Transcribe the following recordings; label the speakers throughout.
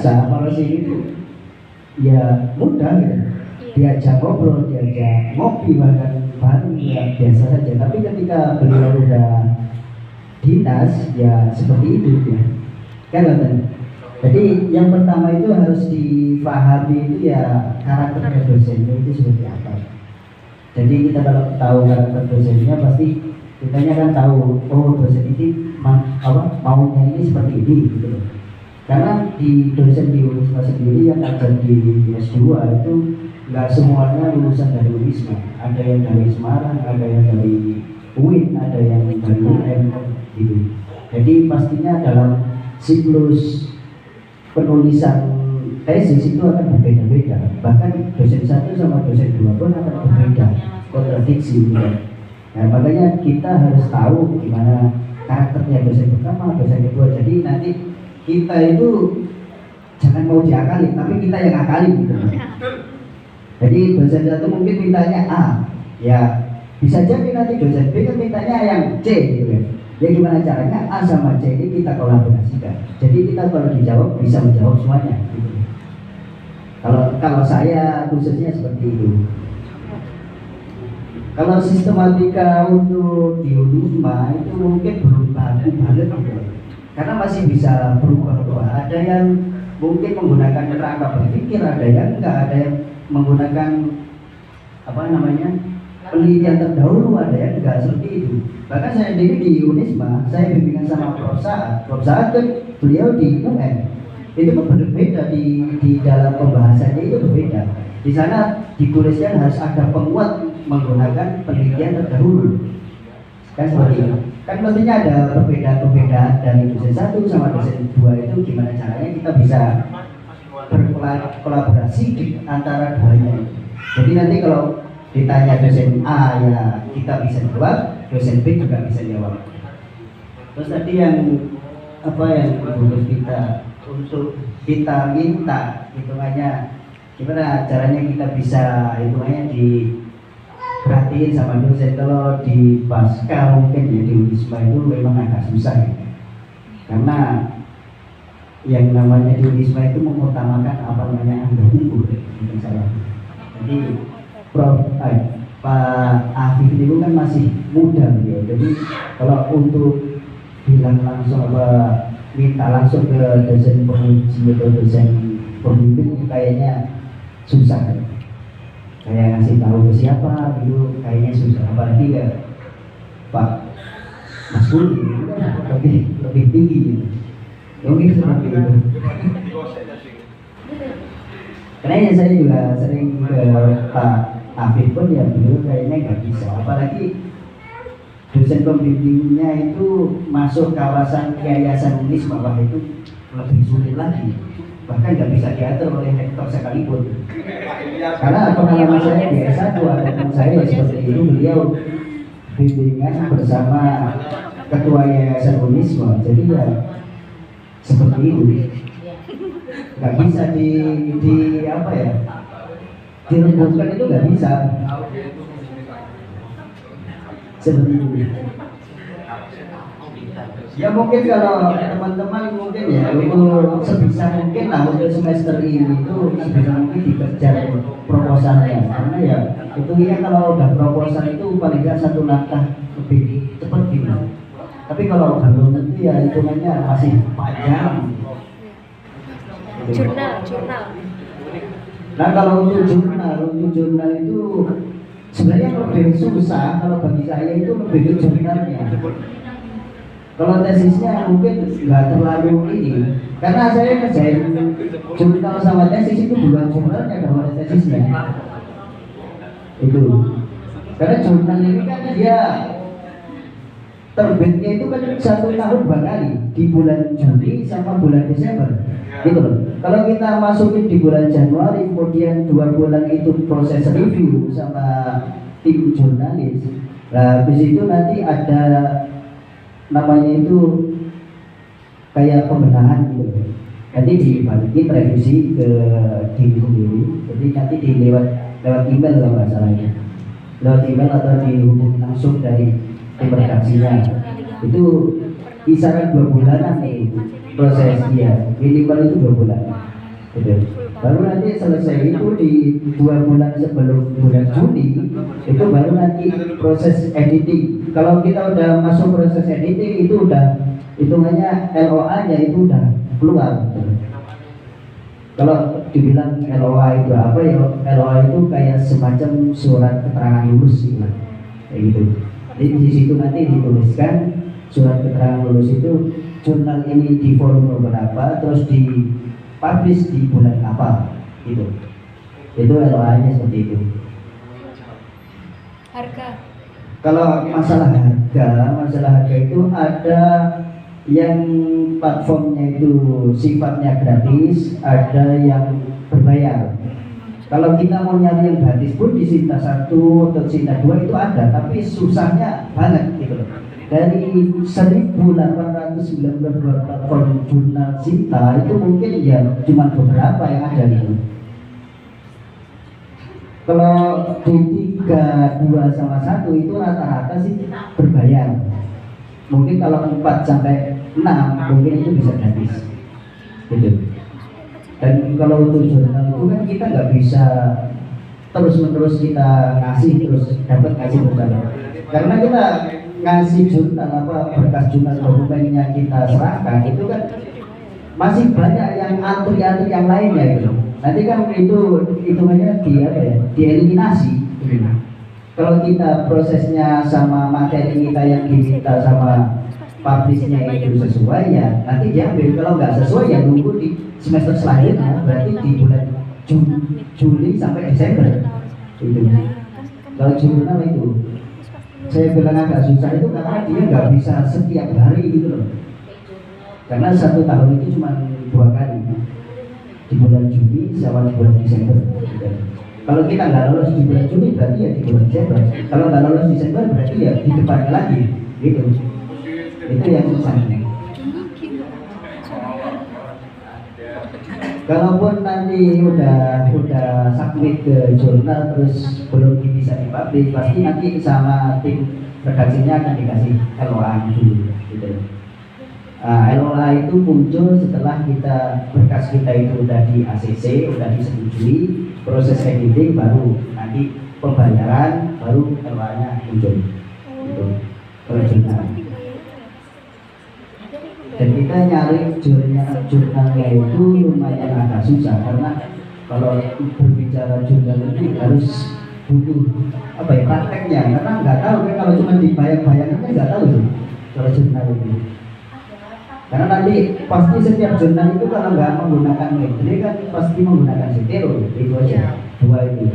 Speaker 1: biasa kalau sini itu ya mudah gitu, diajak ngobrol, diajak ngopi bahkan baru ya biasa saja. Tapi ketika beliau udah dinas ya seperti itu ya kan betul. Jadi yang pertama itu harus dipahami itu ya karakter dosennya itu seperti apa. Jadi kita kalau tahu karakter dosennya pasti kitanya kan tahu, oh dosen ini maunya ini seperti ini gitu loh. Karena di dosen di Unisma sendiri yang ajar di S2 itu nggak semuanya lulusan dari Unisma. Ada yang dari Semarang, ada yang dari UIN, ada yang dari UM gitu. Jadi pastinya dalam siklus penulisan tesis itu akan berbeda-beda. Bahkan dosen 1 sama dosen 2 pun akan berbeda, kontradiksi gitu. Nah, makanya kita harus tahu gimana karakternya dosen pertama, dosen kedua. Jadi nanti kita itu jangan mau diakali, tapi kita yang akali gitu. Jadi dosen 1 mungkin mintanya A, ya bisa jadi nanti dosen B kan mintanya yang C gitu kan. Ya gimana caranya A sama C ini kita kolaborasikan. Jadi kita kalau dijawab bisa menjawab semuanya gitu. Kalau saya khususnya seperti itu. Kalau sistematika untuk di Unisma itu mungkin belum baku banget gitu. Karena masih bisa berubah-ubah. Ada yang mungkin menggunakan kerangka berpikir, ada yang enggak, ada yang menggunakan penelitian terdahulu, ada yang enggak seperti itu. Bahkan saya sendiri di Unisma, saya bimbingan sama Prof. Saad kan beliau di UN. Itu pun berbeda di dalam pembahasannya itu berbeda. Di sana dituliskan harus ada penguat menggunakan penelitian terdahulu. Kan seperti itu. Kan mestinya ada perbedaan-perbedaan dari dosen 1 sama dosen 2 itu gimana caranya kita bisa berkolaborasi di antara duanya. Jadi nanti kalau ditanya dosen A ya kita bisa jawab, dosen B juga bisa jawab. Terus tadi yang harus kita untuk kita minta hitungannya gimana caranya kita bisa hitungannya diperhatiin sama dosen. Kalau di Pasca mungkin ya di Unisma itu memang agak susah ya. Karena yang namanya di Unisma itu mengutamakan anggaran unggul gitu salah. Jadi Pak Afif itu kan masih muda ya. Jadi kalau untuk bilang langsung minta langsung ke dosen penguji atau dosen pembimbing kayaknya susah kan? Kayak ngasih tahu ke siapa gitu kayaknya susah, apalagi ke Pak Mas Budi lebih tinggi gitu. Mungkin seperti itu. Karena saya juga sering ke Pak Afif pun ya beliau kayaknya nggak bisa, apalagi dosen pembimbingnya itu masuk kawasan yayasan Unisma, bahwa itu lebih sulit lagi, bahkan nggak bisa diatur oleh rektor sekalipun. Karena pengalaman saya di S1 ada teman saya seperti itu, beliau bimbingan bersama ketua yayasan Unisma, jadi ya seperti itu, nggak bisa dirembutkan, itu nggak bisa. Seperti itu. Ya mungkin kalau teman-teman mungkin ya untuk sebisa mungkin lah untuk semester ini itu sebisa mungkin dikejar proposalnya, karena ya itu ya kalau udah proposal itu paling nggak 1 langkah lebih cepat gitu. Tapi kalau belum tentu ya hitungannya masih panjang.
Speaker 2: Jurnal.
Speaker 1: Nah kalau untuk jurnal itu sebenarnya lebih susah. Kalau bagi saya itu lebih ke jurnalnya. Kalau tesisnya mungkin nggak terlalu ini, karena saya kerjain jurnal sama tesis itu bukan jurnalnya kalau tesisnya itu. Karena jurnal ini kan dia terbitnya itu kan 1 tahun 2 kali, di bulan Juli sama bulan Desember gitu loh. Kalau kita masukin di bulan Januari, kemudian 2 bulan itu proses review sama tim jurnalis. Nah, habis itu nanti ada namanya itu kayak pembenahan gitu. Nanti dibalikin revisi ke diri sendiri. Jadi nanti lewat email kalau nggak salahnya, lewat email atau dihubungi langsung dari tim redaksinya. Itu kisaran 2 bulanan nih proses dia, minimal itu 2 bulan. gitu. Baru nanti selesai itu di 2 bulan sebelum bulan Juni itu baru nanti proses editing. Kalau kita udah masuk proses editing itu udah hitungannya LOA-nya itu udah keluar. Gitu. Kalau dibilang LOA itu apa ya? LOA itu kayak semacam surat keterangan lulus gitu, kayak gitu. Jadi di situ nanti dituliskan surat keterangan lulus itu jurnal ini di volume berapa, terus di publish di bulan apa, gitu. Itu LOA-nya seperti itu.
Speaker 2: Harga.
Speaker 1: Kalau masalah harga itu ada yang platformnya itu sifatnya gratis, ada yang berbayar. Kalau kita mau nyari yang gratis pun di Sinta 1 atau Sinta 2 itu ada, tapi susahnya banget gitu loh. Dari 1.892 platform jurnal Sinta itu mungkin ya cuma beberapa yang ada gitu. Kalau di 3, 2 sama 1 itu rata-rata sih berbayar. Mungkin kalau 4 sampai 6 mungkin itu bisa gratis gitu. Dan kalau untuk jurnal itu kan kita nggak bisa terus-menerus kita ngasih terus dapat ngasih terus. Karena kita ngasih jurnal apa berkas jurnal dokumennya kita serahkan itu kan masih banyak yang antri-antri yang lainnya gitu. Nanti kan itu hitungannya dieliminasi gitu. Kalau kita prosesnya sama materi kita yang diminta sama publishnya itu sesuai ya nanti diambil. Kalau nggak sesuai ya nunggu di semester selanjutnya, berarti di bulan Juli sampai Desember itu. Kalau jurnal itu saya bilang agak susah itu karena dia nggak bisa setiap hari gitu loh, karena 1 tahun itu cuma 2 kali di bulan Juli sama di bulan Desember gitu. Kalau kita nggak lolos di bulan Juli berarti ya di bulan Desember. Kalau nggak lolos Desember berarti ya di depannya lagi gitu. Itu yang susahnya. Kalaupun nanti udah submit ke jurnal terus belum bisa dipublish, pasti nanti sama tim redaksinya akan dikasih LOA dulu gitu. LOA itu muncul setelah berkas kita itu udah di ACC, udah disetujui, proses editing baru nanti pembayaran, baru LOA-nya muncul gitu. Kalau jurnal. Dan kita nyari jurnalnya itu lumayan agak susah karena kalau berbicara jurnal ini harus butuh prakteknya, karena nggak tahu kan kalau cuma dibayang-bayangkan kan nggak tahu tuh kalau jurnal itu. Karena nanti pasti setiap jurnal itu kalau nggak menggunakan metode kan pasti menggunakan setero, itu aja 2 itu.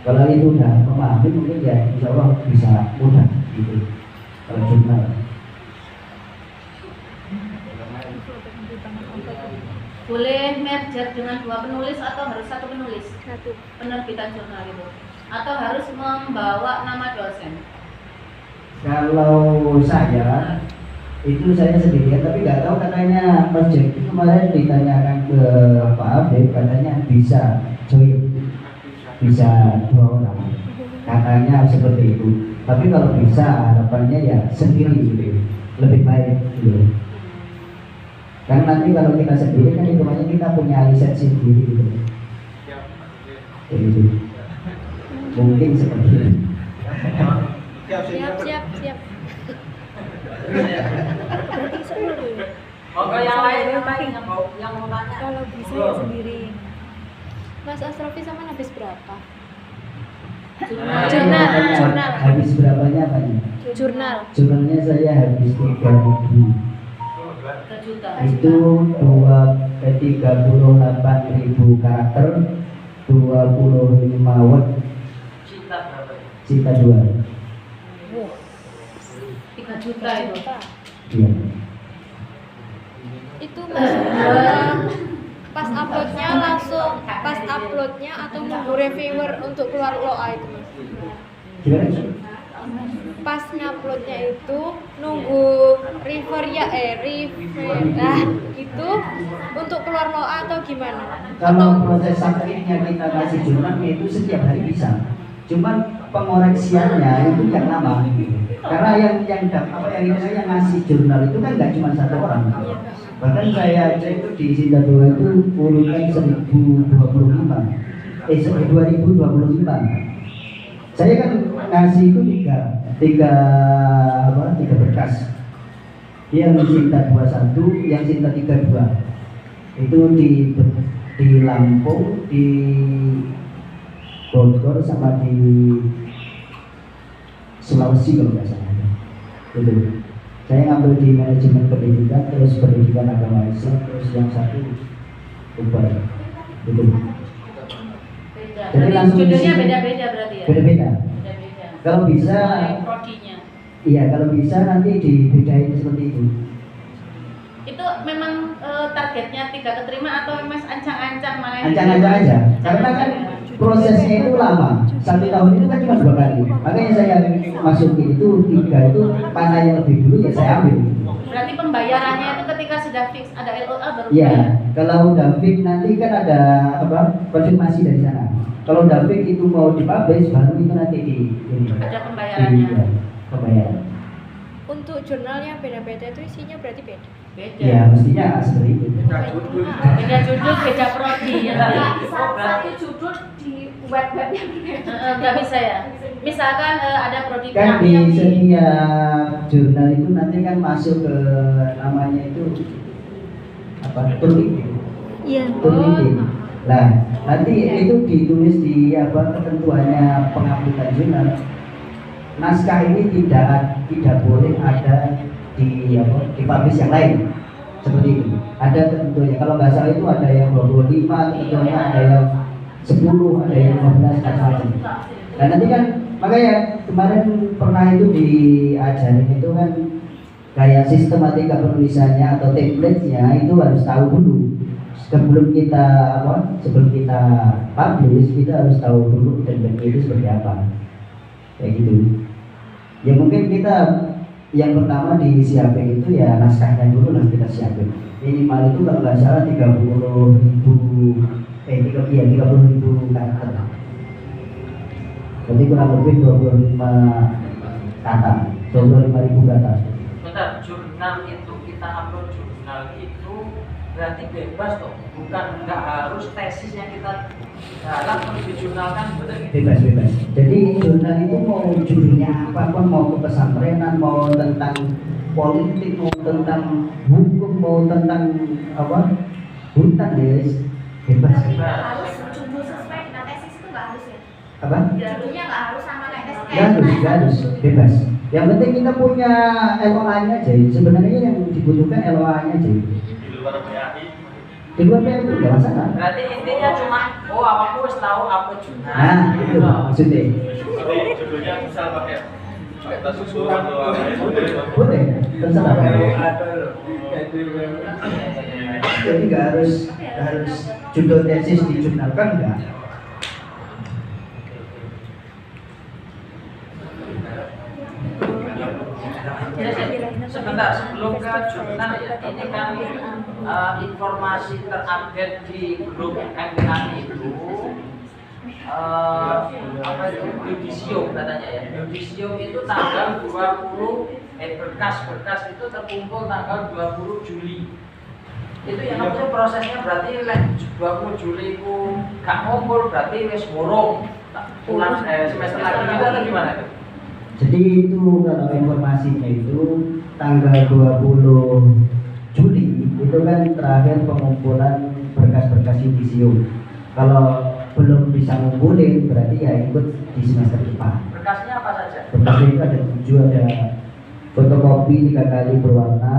Speaker 1: Kalau itu udah memahami mungkin ya insya Allah bisa mudah gitu kalau jurnal.
Speaker 3: Boleh merger dengan 2 penulis atau harus 1 penulis?
Speaker 2: 1.
Speaker 3: Penerbitan jurnal itu. Atau harus membawa nama dosen?
Speaker 1: Kalau saya itu saya sendirian, tapi nggak tahu katanya Mas Jeki kemarin ditanyakan ke Pak Afif, katanya bisa join, bisa 2 orang. Katanya seperti itu. Tapi kalau bisa harapannya ya sendiri gitu, lebih baik gitu. Karena nanti kalau kita sendiri kan hitungannya kita punya lisensi sendiri gitu. Gitu. Mungkin seperti itu.
Speaker 2: Siap.
Speaker 3: Yang lain yang mau tanya.
Speaker 2: Kalau bisa ya sendiri. Mas Asrofi sama habis berapa? Jurnal.
Speaker 1: Habis berapanya Pak? Jurnalnya saya habis 3.000. Itu 38.000 karakter, 25 word. Cita 2.
Speaker 3: 3 juta itu.
Speaker 1: Iya.
Speaker 2: Itu pas uploadnya atau nunggu reviewer untuk keluar LOA itu Mas?
Speaker 1: Gimana?
Speaker 2: Pas nguploadnya itu nunggu reviewer itu untuk keluar LOA atau gimana?
Speaker 1: Kalau proses submitnya kita kasih jurnalnya itu setiap hari bisa. Cuman pengoreksiannya itu yang lama. Karena yang yang ngasih jurnal itu kan nggak cuma satu orang. Bahkan saya cek itu di Sinta 2 itu urutan 1025. 2025. Saya kan ngasih itu tiga berkas. Yang Sinta 21, yang Sinta 32. Itu di Lampung, di Bogor sama di Sulawesi kalau nggak salah. Gitu. Saya ngambil di manajemen pendidikan, terus pendidikan agama Islam, terus yang satu Ubar. Gitu.
Speaker 3: Beda.
Speaker 1: Jadi
Speaker 3: Berarti
Speaker 1: langsung
Speaker 3: judulnya
Speaker 1: isi-
Speaker 3: beda-beda berarti ya?
Speaker 1: Beda-beda.
Speaker 3: Beda-beda.
Speaker 1: Kalau bisa,
Speaker 3: Prodinya.
Speaker 1: iya kalau bisa nanti dibedain seperti itu.
Speaker 3: Itu memang targetnya 3 keterima atau mas ancang-ancang mana yang
Speaker 1: Ancang-ancang aja, karena kan prosesnya itu lama. 1 tahun itu kan cuma 2 kali. Makanya saya masukin itu 3 itu mana yang lebih dulu ya saya ambil.
Speaker 3: Berarti pembayarannya itu ketika sudah fix ada LOA baru
Speaker 1: Iya,
Speaker 3: bayar.
Speaker 1: kalau udah fix nanti kan ada konfirmasi dari sana. Kalau udah fix itu mau dipublish baru itu nanti
Speaker 3: Ada pembayarannya.
Speaker 1: iya, pembayaran.
Speaker 2: Untuk jurnalnya beda-beda itu isinya berarti beda.
Speaker 3: Beda.
Speaker 1: Ya mestinya seperti itu.
Speaker 3: Beda judul, beda prodi ya.
Speaker 4: Satu judul di web-web yang berbeda.
Speaker 3: Nggak bisa ya. Misalkan ada prodi
Speaker 1: Kan
Speaker 3: kami
Speaker 1: di
Speaker 3: yang
Speaker 1: setiap jurnal itu nanti kan masuk ke namanya itu apa? Turnitin.
Speaker 2: Iya.
Speaker 1: Turnitin. Nah, nanti itu ditulis di ketentuannya pengambilan jurnal. Naskah ini tidak boleh ada di publish yang lain. Seperti itu. Ada ketentuannya. Kalau nggak salah itu ada yang 25, ketentuannya ada yang 10, ada yang 15 macam-macam. Nah nanti kan makanya kemarin pernah itu diajarin itu kan kayak sistematika penulisannya atau template-nya itu harus tahu dulu sebelum kita publish, kita harus tahu dulu template itu seperti apa kayak gitu. Ya mungkin kita yang pertama disiapin itu ya naskahnya dulu lah kita siapin. Minimal itu kalau nggak salah 30.000 karakter. Jadi kurang lebih 25 kata, 25.000 kata.
Speaker 5: Bentar, jurnal itu kita upload jurnal itu berarti bebas toh, bukan nggak harus tesis yang kita harap harus dijurnalkan, betul gitu?
Speaker 1: Bebas. Jadi jurnal itu mau judulnya apapun, mau ke pesantrenan, mau tentang politik, mau tentang hukum, mau tentang hutan, guys, bebas.
Speaker 4: Harus judul sesuai dengan tesis itu nggak harus ya?
Speaker 1: Apa?
Speaker 4: Judulnya nggak harus sama kayak tesis.
Speaker 1: Gak harus, bebas. Yang penting kita punya LOA-nya aja. Sebenarnya yang dibutuhkan LOA-nya aja.
Speaker 6: Di luar PAI.
Speaker 1: Di luar PAI itu nggak masalah.
Speaker 5: Berarti intinya cuma, oh awakku harus tahu apa jurnal.
Speaker 1: Nah, itu maksudnya.
Speaker 6: Jadi judulnya misal pakai kita susulan atau apa ya?
Speaker 1: Boleh, terserah. Jadi nggak harus judul tesis dijurnalkan, enggak.
Speaker 5: Sebentar, sebelum ke jurnal ya, ini kan informasi terupdate di grup MPA itu apa itu yudisium katanya ya. Yudisium itu tanggal 20 berkas itu terkumpul tanggal 20 Juli. Itu yang namanya prosesnya berarti 20 Juli itu gak ngumpul berarti wis ngurung. Ulang semester lagi kita atau gimana itu?
Speaker 1: Jadi itu kalau informasinya itu tanggal 20 Juli itu kan terakhir pengumpulan berkas-berkas yudisium. Kalau belum bisa ngumpulin berarti ya ikut di semester depan.
Speaker 5: Berkasnya apa saja?
Speaker 1: Berkasnya itu ada 7, ada fotokopi 3 kali berwarna,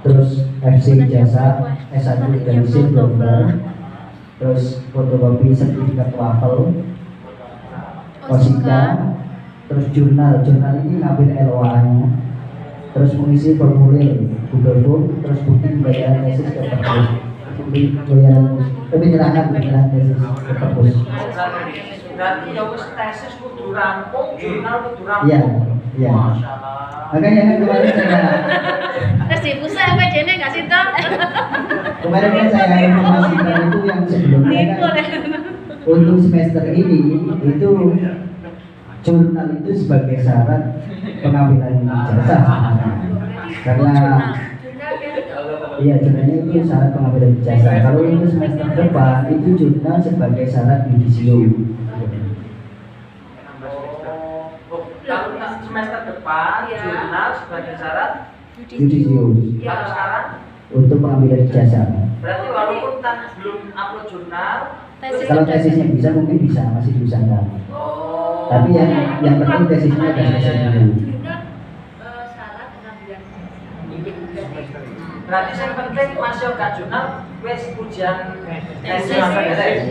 Speaker 1: terus FC ijazah S1 dan SIM gambar, terus fotokopi sertifikat wafel, OSIKA, terus jurnal ini ngambil LOA-nya, terus mengisi formulir Google Form, terus bukti pembayaran tesis ke perpus, bukti penyerahan tesis ke perpus.
Speaker 5: Berarti ya wis tesis kudu rampung, jurnal kudu rampung.
Speaker 1: Iya.
Speaker 5: Masya Allah.
Speaker 1: Makanya kan kemarin
Speaker 3: terus di pusat apa jene nggak sih toh?
Speaker 1: kan saya informasikan itu yang sebelumnya kan untuk semester ini itu jurnal itu sebagai syarat pengambilan ijazah karena iya jurnalnya itu syarat pengambilan ijazah. Kalau untuk semester depan itu jurnal sebagai syarat yudisium.
Speaker 5: Kalau semester depan jurnal sebagai syarat
Speaker 1: Yudisium
Speaker 5: kalau sekarang
Speaker 1: untuk pengambilan ijazah.
Speaker 5: berarti walaupun belum upload jurnal
Speaker 2: Tesis
Speaker 1: Kalau
Speaker 2: sudah
Speaker 1: tesisnya bisa mungkin bisa masih diusahakan. Tapi yang penting tesisnya udah selesai dulu.
Speaker 4: Syarat pengambilan.
Speaker 5: berarti yang penting masih gak jurnal wes ujian tesis
Speaker 2: Tesis.
Speaker 5: beres.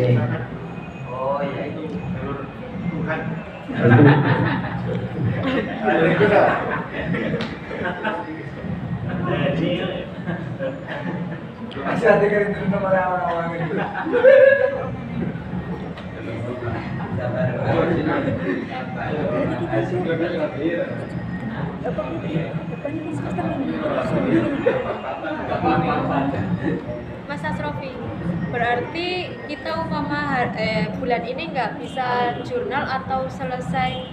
Speaker 5: Oh iya itu
Speaker 7: Masih ada kan itu nomor awal-awal itu.
Speaker 2: Mas Asrofi, berarti kita bulan ini nggak bisa jurnal atau selesai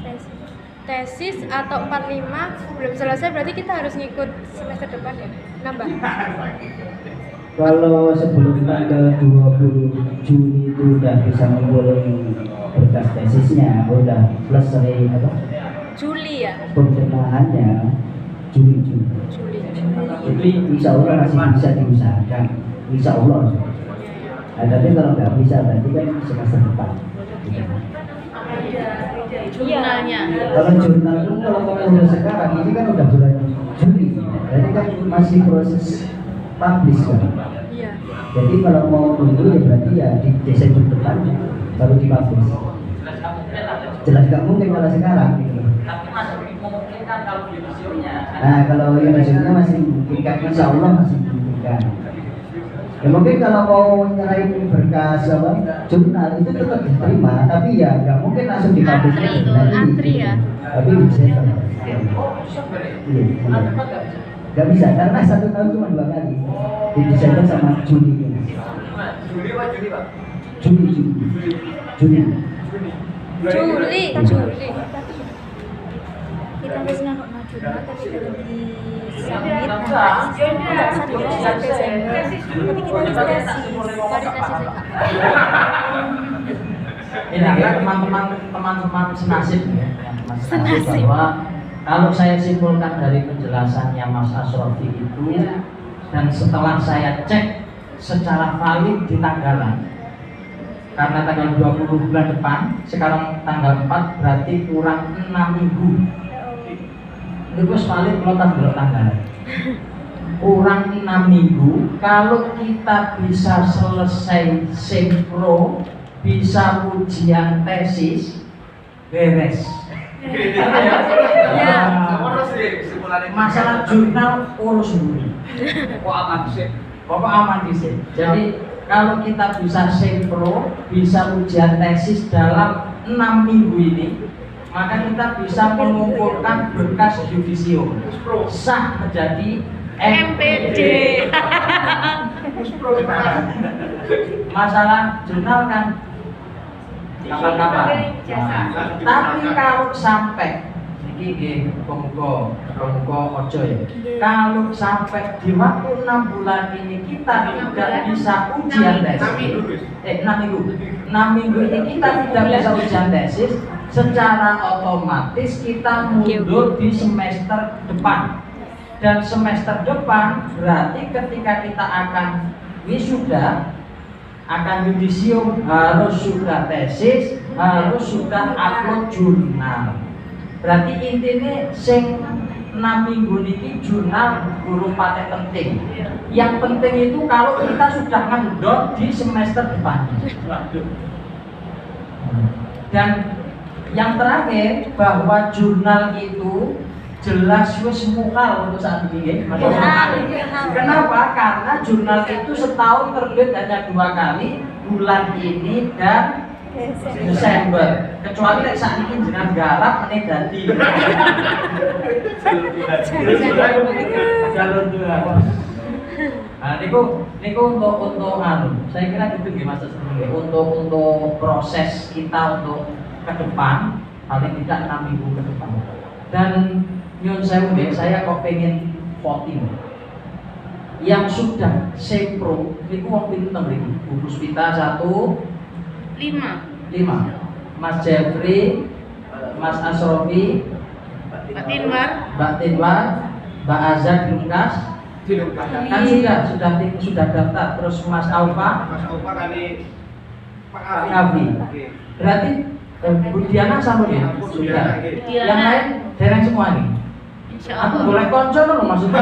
Speaker 2: tesis atau 45 belum selesai, berarti kita harus ngikut semester depan ya? Nambah?
Speaker 1: Kalau sebelum tanggal 20 Juni itu udah bisa ngumpulin berkas tesisnya, udah selesai apa?
Speaker 2: Juli ya?
Speaker 1: Pencernaannya Juli.
Speaker 2: Juli.
Speaker 1: Jadi insya Allah masih bisa diusahakan, insya Allah. Nah, tapi kalau nggak bisa berarti kan semester depan.
Speaker 3: Jurnalnya.
Speaker 1: Kalau jurnal itu kalau mau sekarang ini kan udah bulan Juli, jadi kan masih proses publish kan.
Speaker 2: Iya.
Speaker 1: Jadi kalau mau nunggu ya berarti ya di Desember depan baru dipublish. Jelas nggak mungkin kalau sekarang gitu.
Speaker 5: tapi masih memungkinkan kalau yudisiumnya
Speaker 1: Nah kalau Indonesia masih memungkinkan, insya Allah masih memungkinkan. Ya mungkin kalau mau nyerahin berkas apa jurnal itu tetap diterima, tapi ya nggak mungkin langsung dipublish.
Speaker 2: Antri ya?
Speaker 1: Tapi di Desember.
Speaker 5: oh bisa beres
Speaker 1: Iya.
Speaker 5: ada apa nggak bisa
Speaker 1: Gak bisa karena 1 tahun cuma 2 kali di Desember sama Juli.
Speaker 7: Juli Pak, Juli Pak.
Speaker 1: Juli.
Speaker 2: Juli.
Speaker 8: Kita harus nganuk jurnal tapi belum disubmit sampai Desember. Tapi kita harus tesis.
Speaker 5: ini ya teman-teman senasib ya Mas Asrofi, bahwa kalau saya simpulkan dari penjelasannya Mas Asrofi itu dan setelah saya cek secara valid di tanggalan karena tanggal 20 bulan depan sekarang tanggal 4 berarti kurang 6 minggu itu valid kalau tanggalan kurang 6 minggu. Kalau kita bisa selesai sempro, bisa ujian tesis beres.
Speaker 2: Ya.
Speaker 5: Masalah jurnal urus dulu. Pokok aman sih. Jadi kalau kita bisa sempro, bisa ujian tesis dalam 6 minggu ini, maka kita bisa mengumpulkan berkas yudisium sah menjadi
Speaker 2: MPD.
Speaker 5: Masalah jurnal kan kapan-kapan. Tapi kalau sampai ini pembuka ojo ya. Kalau sampai di waktu 6 bulan ini kita tidak bisa ujian tesis, 6 minggu ini kita tidak bisa ujian tesis, secara otomatis kita mundur di semester depan. Dan semester depan berarti ketika kita akan wisuda, akan yudisium, harus sudah tesis, harus sudah upload jurnal. Berarti intinya sing 6 minggu ini jurnal guru pate penting. Yang penting itu kalau kita sudah ngendot di semester depan. Dan yang terakhir bahwa jurnal itu jelas wis mukal untuk saat ini. Kenapa? Karena jurnal itu setahun terbit hanya 2 kali, bulan ini dan Desember. Kecuali nek saat ini jenengan garap meneh dadi. Jalur 2. Nah, niku untuk anu. Saya kira gitu nggih Mas. Untuk proses kita untuk ke depan paling tidak 6 minggu ke depan. Dan nyun sewu deh, saya kok pengen voting yang sudah sempro itu wong pinten mriki. Bu Puspita 1, 5, Mas Jeffrey, Mas Asrofi, Mbak Tinwar, Mbak Azad Lumkas, kan sudah daftar. Terus Mas Aufa, Pak Kavi. Berarti Bu Diana sama dia sudah. Yang lain dereng semua nih. Aku boleh konco loh maksudnya.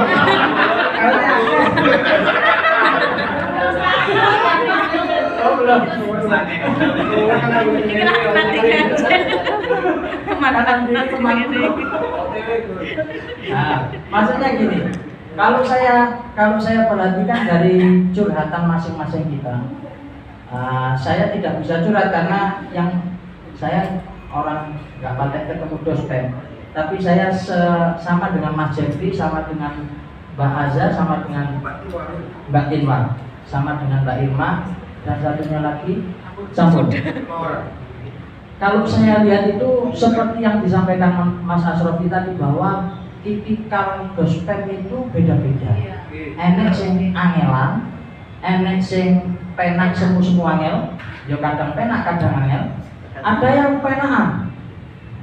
Speaker 5: Oh belum. Nah, maksudnya gini. Kalau saya perhatikan dari curhatan masing-masing kita, saya tidak bisa curhat karena yang saya orang nggak pandai ketemu dospem. Tapi saya sama dengan Mas Jeffrey, sama dengan Mbak Azza, sama dengan Mbak Tinwar, sama dengan Mbak Irma, dan satunya lagi Sampun. Kalau saya lihat itu seperti yang disampaikan Mas Asrofi tadi bahwa tipikal dospem itu beda-beda. Enek sing angelan, enek sing penak semu angel, ya kadang penak kadang angel. Ada yang penaan.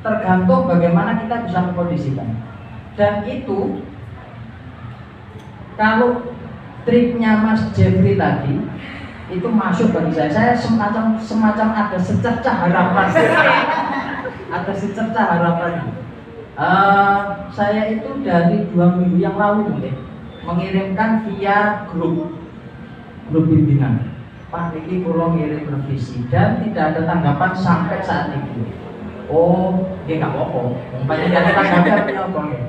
Speaker 5: Tergantung bagaimana kita bisa mengkondisikan. Dan itu kalau triknya Mas Jeffrey tadi itu masuk bagi saya semacam ada secercah harapan. Ada secercah harapan. Saya itu dari 2 minggu yang lalu mengirimkan via grup bimbingan. Pak Niki kula ngirim revisi dan tidak ada tanggapan sampai saat ini. Oh, dia nggak apa-apa. Umpamanya dia ada tanggapan apa ya?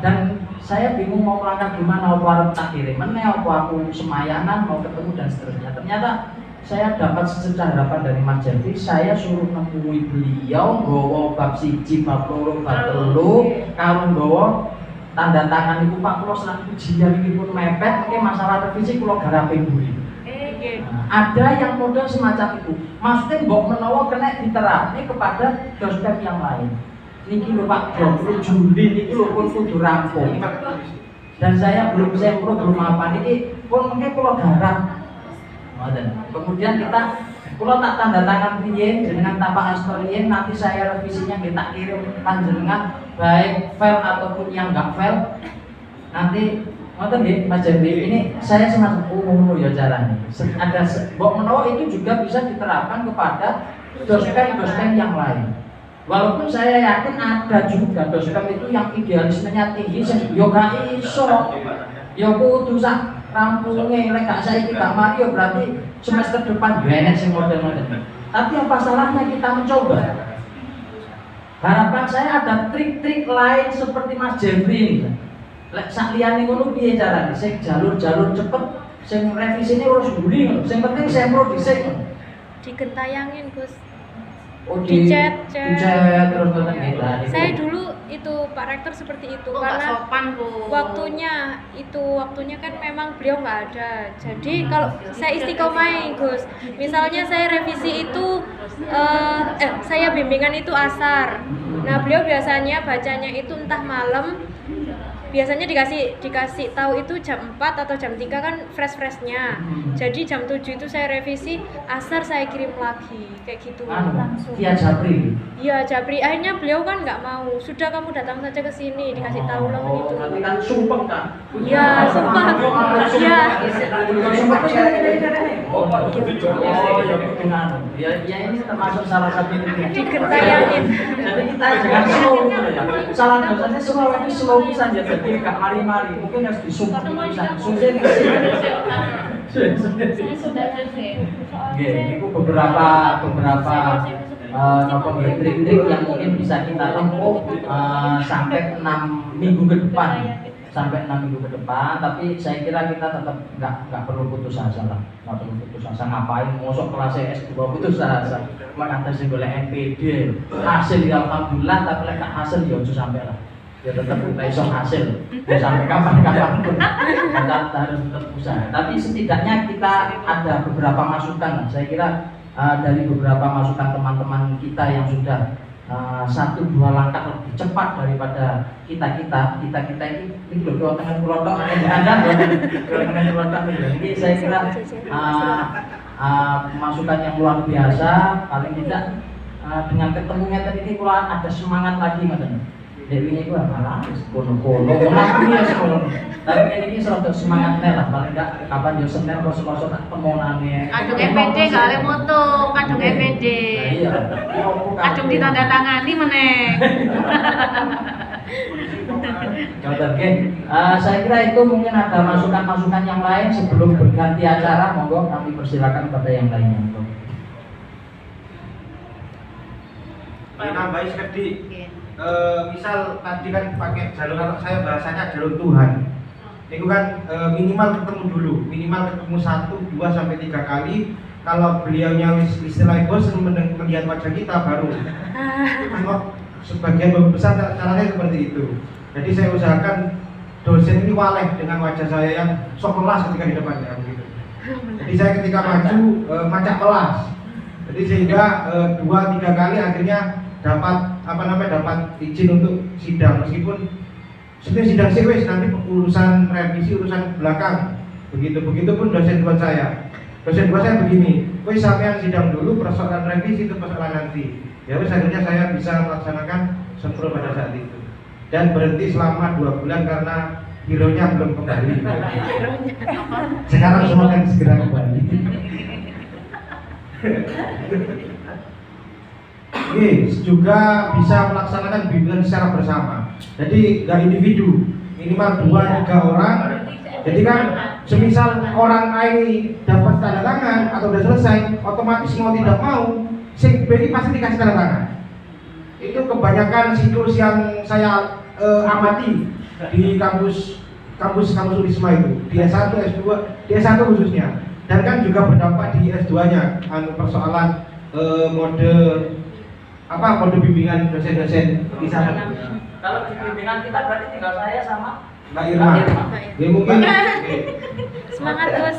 Speaker 5: Dan saya bingung mau melangkah gimana, apa harus tak kirim mana, apa aku semayanan mau ketemu dan seterusnya. Ternyata saya dapat secercah harapan dari Mas Jeffrey. Saya suruh nemui beliau, gowo bab 1, bab 2, bab 3, kalau gowo tanda tangan itu Pak Kulo setelah ujian ini pun mepet, mungkin masalah revisi Kulo garapin buri. Ada yang model semacam itu. Maksudnya mbok menawa kena diterapkan kepada dospem yang lain. Niki lho Pak, 20 Juli niki lho pun kudu rampung. Dan saya belum apa niki pun mungkin Kulo garap. Kemudian Kulo tak tanda tangan piye dengan tanpa astorian, nanti saya revisinya kita kirim panjenengan baik file ataupun yang enggak file. Nanti ngoten nggih Mas Jeffrey, ini saya semacam umum ya caranya. Ada mbok menawa itu juga bisa diterapkan kepada dospem yang lain. Walaupun saya yakin ada juga dospem itu yang idealismenya tinggi, yo gak iso. Yo kudu sak rampunge lek gak saiki gak mari yo berarti semester depan yo enek sing model-model. Tapi apa salahnya kita mencoba? Harapan saya ada trik-trik lain seperti Mas Jeffrey. Lek sak liyane ngono piye carane? Sing jalur-jalur cepet, sing revisine urus buri, sing penting sempro dhisik.
Speaker 2: Digentayangin, Gus.
Speaker 5: Oh,
Speaker 2: Dicet
Speaker 5: terus ngoten nggih.
Speaker 2: Saya dulu itu Pak Rektor seperti itu karena
Speaker 3: sopan, Bu.
Speaker 2: waktunya kan memang beliau nggak ada. Jadi kalau saya istiqomah, Gus. Misalnya saya revisi itu saya bimbingan itu asar. Nah, beliau biasanya bacanya itu entah malam. Biasanya dikasih tahu itu jam 4 atau jam 3 kan fresh-freshnya. Jadi jam 7 itu saya revisi, asar saya kirim lagi kayak gitu.
Speaker 5: Langsung. Via Japri.
Speaker 2: Iya, Japri. Akhirnya beliau kan nggak mau. Sudah kamu datang saja ke sini, dikasih tahu lah gitu.
Speaker 5: Berarti kan sumpah kan?
Speaker 2: Iya, sumpah. Iya.
Speaker 5: Ya ini termasuk salah satu
Speaker 2: digentayangin.
Speaker 5: Jadi kita jangan slow gitu ya. Salah dosanya slow ini slow bisa jadi gak mari-mari. Mungkin harus disumpah bisa. Sumpah
Speaker 3: Saya sudah selesai.
Speaker 5: itu beberapa trik-trik yang mungkin bisa kita tempuh sampai 6 minggu ke depan. Tapi saya kira kita tetap nggak perlu putus asa lah. Nggak perlu putus asa, ngapain ngosok kelas S2 putus asa. Makanya sih boleh NPD hasil ya alhamdulillah, tapi lek hasil ya harus sampai lah. Ya tetap kita iso hasil. Ya sampai kapan pun kita harus tetap usaha. Tapi setidaknya kita ada beberapa masukan lah. Saya kira dari beberapa masukan teman-teman kita yang sudah 1-2 langkah lebih cepat daripada kita ini loh kalau tangan kulotok ini saya kira masukan yang luar biasa. Paling tidak dengan ketemunya tadi ini kalau ada semangat lagi ngoten. Dewi ini gua malah kono-kono ya sekolah. Tapi ini serada semangatnya lah, paling enggak kapan yo Senin kosong-kosong tak temonane.
Speaker 3: Kadung EPD gak oleh moto, kadung EPD.
Speaker 5: Iya.
Speaker 3: Kadung ditandatangani meneh.
Speaker 5: Oke, saya kira itu mungkin ada masukan-masukan yang lain sebelum berganti acara. Monggo kami persilakan pada yang lainnya.
Speaker 9: Nambahi sedikit. Misal tadi kan pakai jalur, kalau saya bahasanya jalur Tuhan. Itu kan minimal ketemu dulu, minimal ketemu 1, 2 sampai 3 kali. Kalau beliaunya istilahnya bosan melihat wajah kita baru. Sebagian besar caranya seperti itu. Jadi saya usahakan dosen ini waleh dengan wajah saya yang sok kelas ketika di depannya gitu. Jadi saya ketika maju macak kelas. Jadi sehingga 2-3 kali akhirnya dapat izin untuk sidang, meskipun sebenarnya sidang sewes nanti urusan revisi, urusan belakang. Begitu pun dosen dua saya. Dosen dua saya begini, wes sampean sidang dulu, persoalan revisi itu persoalan nanti. Ya wes akhirnya saya bisa melaksanakan sempro pada saat itu. Dan berhenti selama 2 bulan karena hero-nya belum kembali.
Speaker 1: Sekarang semua kan segera kembali.
Speaker 9: Oke, juga bisa melaksanakan bimbingan secara bersama. Jadi nggak individu, minimal 2-3 orang. Jadi kan, semisal orang A ini dapat tanda tangan atau sudah selesai, otomatis mau tidak mau, si B ini pasti dikasih tanda tangan. Itu kebanyakan siklus yang saya amati di kampus Unisma itu, di S1, S2, di S1 khususnya. Dan kan juga berdampak di S2-nya, persoalan mode bimbingan dosen-dosen di sana.
Speaker 5: Kalau di bimbingan kita berarti tinggal saya sama
Speaker 9: Mbak Irma. Ya mungkin.
Speaker 2: Semangat terus.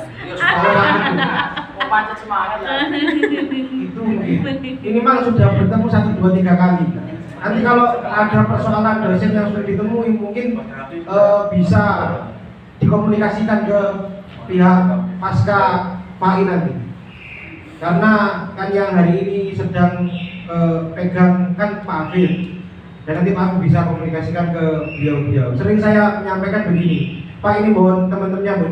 Speaker 5: Mau pancet semangat lah.
Speaker 9: Itu mungkin. Minimal sudah bertemu 1, 2, 3 kali. Nanti kalau ada persoalan dosen yang sudah ditemui mungkin bisa dikomunikasikan ke pihak pasca PAI nanti. Karena kan yang hari ini sedang pegang kan Pak Afif, dan nanti Pak Afif bisa komunikasikan ke beliau-beliau. Sering saya menyampaikan begini, Pak ini mohon teman-temannya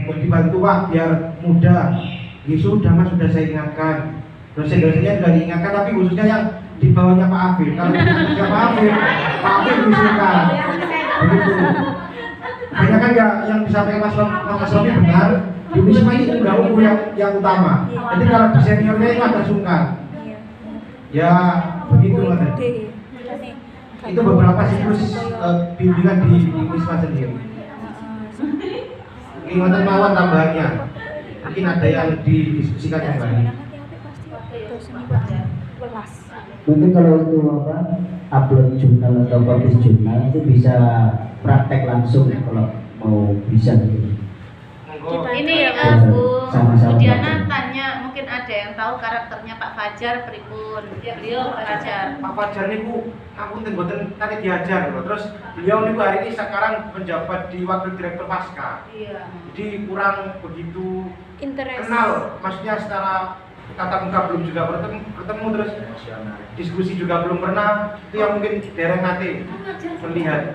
Speaker 9: mau dibantu Pak biar mudah. Ya sudah Mas, sudah saya ingatkan. Dosen-dosennya sudah diingatkan, tapi khususnya yang di bawahnya Pak Afif. Kalau tidak Pak Afif disuruhkan. Begitu. Banyak kan ya yang disampaikan Mas Romi benar. Di Unisma ini udah umur yang utama. Jadi kalau di seniornya itu agak sungkan. Ya begitu Mas. Itu beberapa siklus bimbingan di Unisma sendiri. Ingatan mawon tambahannya. Mungkin ada yang didiskusikan kembali.
Speaker 1: Mungkin kalau untuk upload jurnal atau publish jurnal itu bisa praktek langsung kalau mau bisa gitu.
Speaker 3: Ini Bu Diana tanya, mungkin ada yang tahu karakternya Pak Fajar pripun? Beliau Fajar.
Speaker 9: Pak Fajar niku ampun mboten tadi diajar loh. Terus beliau niku hari ini sekarang menjabat di wakil direktur Pasca.
Speaker 3: Iya.
Speaker 9: Jadi kurang begitu
Speaker 2: Interest.
Speaker 9: kenal, maksudnya secara tatap muka belum juga bertemu terus diskusi juga belum pernah. Itu yang mungkin dereng nanti melihat.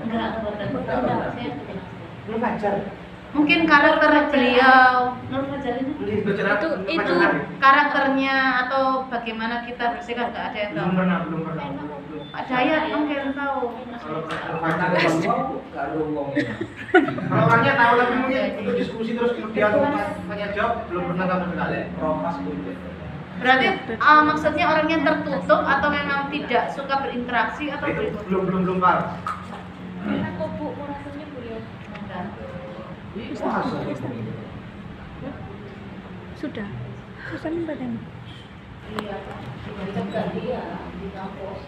Speaker 9: Belum Fajar.
Speaker 3: Mungkin karakter beliau, Nur Fajar
Speaker 2: itu
Speaker 3: karakternya atau bagaimana kita bersikap nggak ada yang tahu.
Speaker 9: Belum pernah.
Speaker 3: Pak Dayat mungkin tahu.
Speaker 9: Kalau Fajar kalau orangnya tahu, tapi mungkin untuk diskusi terus kemudian tanya jawab belum pernah tahu sekali.
Speaker 3: Berarti maksudnya orangnya tertutup atau memang tidak suka berinteraksi atau
Speaker 9: Itu
Speaker 3: berikut?
Speaker 9: belum paham.
Speaker 2: Kok Bu merasanya beliau?
Speaker 8: Sudah badan.
Speaker 3: Iya, juga dia di kampus.